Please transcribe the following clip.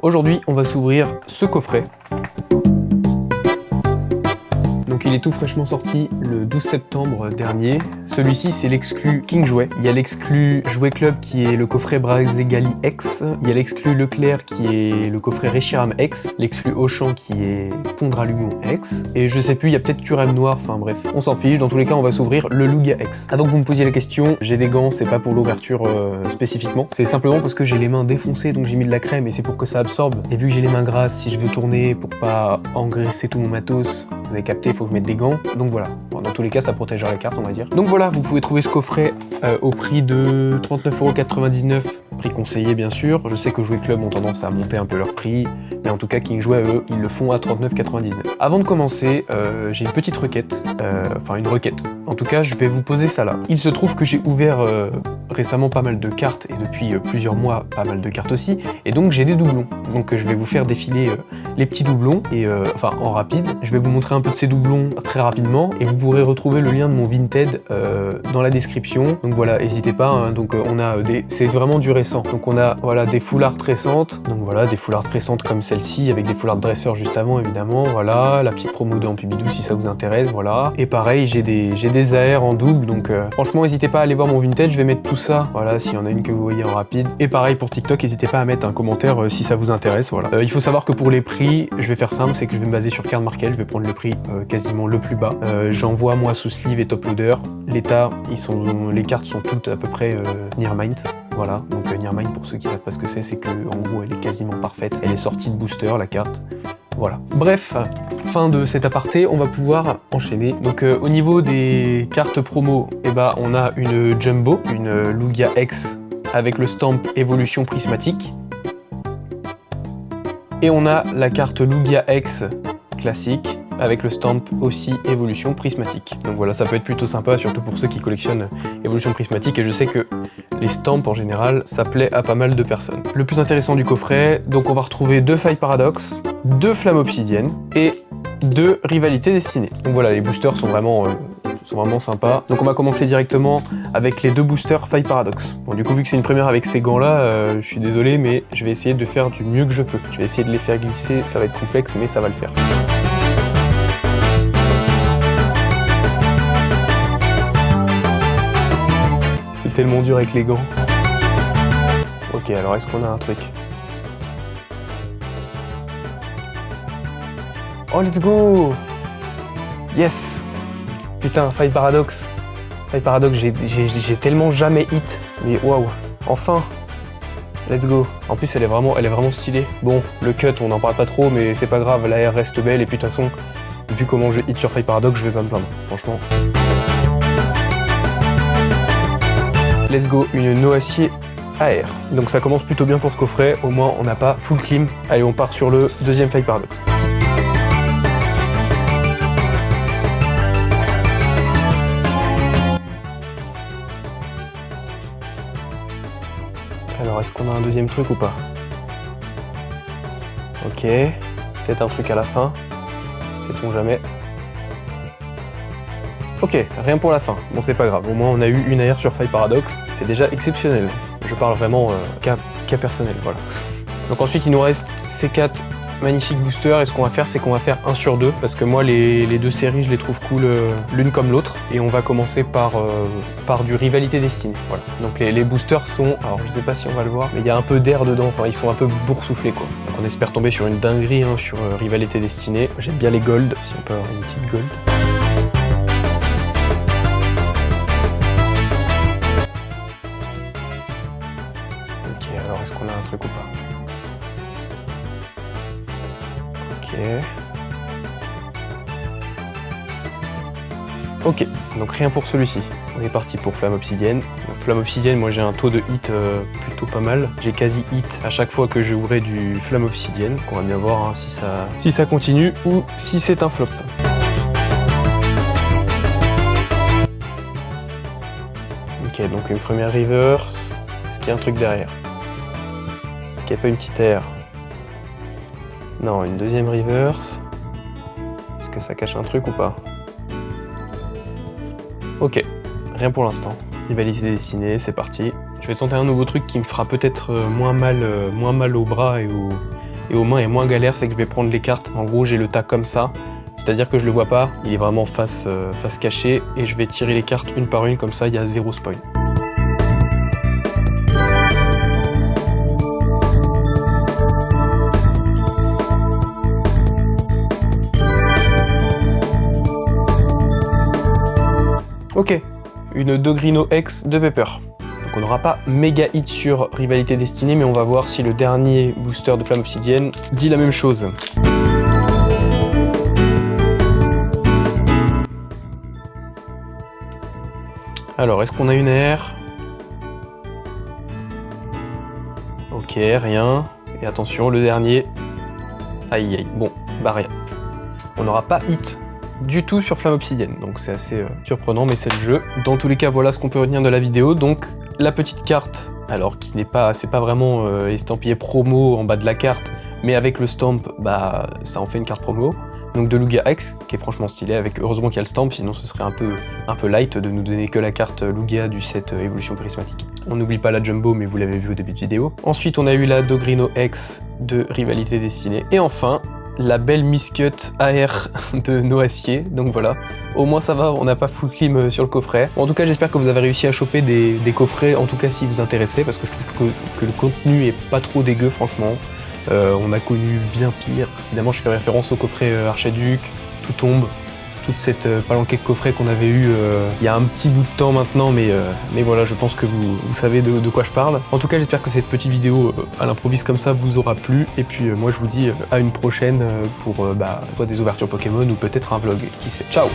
Aujourd'hui, on va s'ouvrir ce coffret. Donc il est tout fraîchement sorti le 12 septembre dernier. Celui-ci c'est l'exclu King Jouet. Il y a l'exclu Jouet Club qui est le coffret Brazegali X. Il y a l'exclu Leclerc qui est le coffret Réchiram X. L'exclu Auchan qui est Pondralumion X. Et je sais plus, il y a peut-être Curem Noir, enfin bref, on s'en fiche. Dans tous les cas, on va s'ouvrir le Lugia X. Avant que vous me posiez la question, j'ai des gants, c'est pas pour l'ouverture spécifiquement. C'est simplement parce que j'ai les mains défoncées, donc j'ai mis de la crème et c'est pour que ça absorbe. Et vu que j'ai les mains grasses, si je veux tourner pour pas engraisser tout mon matos, vous avez capté, il faut que je mette des gants. Donc voilà, bon, dans tous les cas, ça protégera la carte, on va dire. Donc voilà, vous pouvez trouver ce coffret au prix de 39,99 €, prix conseillé bien sûr. Je sais que Jouet Club ont tendance à monter un peu leur prix, mais en tout cas King Jouet, eux, ils le font à 39,99 €. Avant de commencer, j'ai une petite requête, enfin une requête. En tout cas, je vais vous poser ça là. Il se trouve que j'ai ouvert récemment pas mal de cartes, et depuis plusieurs mois, pas mal de cartes aussi, et donc j'ai des doublons. Donc je vais vous faire défiler les petits doublons, et enfin en rapide. Je vais vous montrer un peu de ces doublons très rapidement, et vous pourrez retrouver le lien de mon Vinted dans la description. Donc voilà, n'hésitez pas, hein. Donc on a c'est vraiment du récent. Donc on a voilà des foulards récentes, donc voilà des foulards récentes comme celle-ci, avec des foulards dresseurs juste avant évidemment, voilà, la petite promo de Ampibidou si ça vous intéresse, voilà. Et pareil, j'ai des AR en double, donc franchement n'hésitez pas à aller voir mon Vinted, je vais mettre tout ça, voilà, s'il y en a une que vous voyez en rapide. Et pareil pour TikTok, n'hésitez pas à mettre un commentaire si ça vous intéresse, voilà. Il faut savoir que pour les prix, je vais faire simple, c'est que je vais me baser sur Card Market, je vais prendre le prix quasiment le plus bas. J'envoie moi sous sleeve et top loader. L'état, les cartes sont toutes à peu près near mint. Voilà, donc near mint pour ceux qui savent pas ce que c'est que en gros elle est quasiment parfaite. Elle est sortie de booster la carte. Voilà. Bref, fin de cet aparté, on va pouvoir enchaîner. Donc au niveau des cartes promo, on a une Jumbo, une Lugia X avec le stamp Évolution Prismatique. Et on a la carte Lugia X classique avec le stamp aussi Évolution Prismatique. Donc voilà, ça peut être plutôt sympa, surtout pour ceux qui collectionnent Évolution Prismatique, et je sais que les stamps en général, ça plaît à pas mal de personnes. Le plus intéressant du coffret, donc on va retrouver 2 failles paradoxes, 2 flammes obsidiennes et 2 rivalités destinées. Donc voilà, les boosters sont vraiment sympas. Donc on va commencer directement avec les 2 boosters failles paradoxe. Bon, du coup, vu que c'est une première avec ces gants-là, je suis désolé, mais je vais essayer de faire du mieux que je peux. Je vais essayer de les faire glisser, ça va être complexe, mais ça va le faire. C'est tellement dur avec les gants. Ok, alors est-ce qu'on a un truc? Oh, let's go! Yes! Putain, faille paradoxe. Faille paradoxe, j'ai tellement jamais hit. Mais waouh, enfin! Let's go. En plus, elle est vraiment stylée. Bon, le cut, on n'en parle pas trop, mais c'est pas grave, l'AR reste belle, et puis de toute façon, vu comment je hit sur faille paradoxe, je vais pas me plaindre, franchement. Let's go, une Noacier AR. Donc ça commence plutôt bien pour ce coffret, au moins on n'a pas full clean. Allez, on part sur le deuxième faille paradoxe. Alors, est-ce qu'on a un deuxième truc ou pas? Ok, peut-être un truc à la fin, sait-on jamais. Ok, rien pour la fin. Bon, c'est pas grave, au moins on a eu une AR sur faille paradoxe, c'est déjà exceptionnel. Je parle vraiment cas personnel, voilà. Donc ensuite, il nous reste ces 4 magnifiques boosters, et ce qu'on va faire, c'est qu'on va faire 1 sur 2, parce que moi, les 2 séries, je les trouve cool l'une comme l'autre, et on va commencer par du Rivalité Destinée, voilà. Donc les boosters sont, alors je sais pas si on va le voir, mais il y a un peu d'air dedans, enfin ils sont un peu boursouflés, quoi. Donc on espère tomber sur une dinguerie, hein, sur Rivalité Destinée. J'aime bien les gold, si on peut avoir une petite gold. Alors, est-ce qu'on a un truc ou pas? Ok, donc rien pour celui-ci. On est parti pour Flamme Obsidienne. Donc, Flamme Obsidienne, moi j'ai un taux de hit plutôt pas mal. J'ai quasi hit à chaque fois que j'ouvrais du Flamme Obsidienne. On va bien voir hein, si ça continue ou si c'est un flop. Ok, donc une première reverse. Est-ce qu'il y a un truc derrière? Est-ce qu'il n'y a pas une petite air? Non, une deuxième reverse. Est-ce que ça cache un truc ou pas? Ok, rien pour l'instant. Rivalité destinée, c'est parti. Je vais tenter un nouveau truc qui me fera peut-être moins mal au bras et et aux mains est moins galère, c'est que je vais prendre les cartes. En gros, j'ai le tas comme ça, c'est-à-dire que je le vois pas, il est vraiment face cachée, et je vais tirer les cartes une par une, comme ça il y a 0 spoil. Ok, une Dogrino X de Pepper. Donc on n'aura pas méga hit sur Rivalité Destinée, mais on va voir si le dernier booster de Flamme Obsidienne dit la même chose. Alors, est-ce qu'on a une R? Ok, rien. Et attention, le dernier. Aïe aïe, bon, bah rien. On n'aura pas hit du tout sur Flamme Obsidienne, donc c'est assez surprenant, mais c'est le jeu. Dans tous les cas, voilà ce qu'on peut retenir de la vidéo. Donc la petite carte, alors qui n'est pas, c'est pas vraiment estampillé promo en bas de la carte, mais avec le stamp, bah ça en fait une carte promo. Donc de Lugia X, qui est franchement stylé, avec heureusement qu'il y a le stamp, sinon ce serait un peu light de nous donner que la carte Lugia du set évolution charismatique. On n'oublie pas la Jumbo, mais vous l'avez vu au début de vidéo. Ensuite, on a eu la Dogrino X de Rivalité Destinée. Et enfin, la belle Miscut AR de Noacier. Donc voilà, au moins ça va, on n'a pas full clim sur le coffret. Bon, en tout cas, j'espère que vous avez réussi à choper des coffrets, en tout cas si vous intéressez, parce que je trouve que le contenu est pas trop dégueu, franchement. On a connu bien pire. Évidemment, je fais référence au coffret Archiduc, Tout tombe, toute cette palanquée de coffrets qu'on avait eu il y a un petit bout de temps maintenant, mais voilà, je pense que vous savez de quoi je parle. En tout cas, j'espère que cette petite vidéo à l'improviste comme ça vous aura plu, et puis moi je vous dis à une prochaine pour soit des ouvertures Pokémon ou peut-être un vlog, qui sait. Ciao!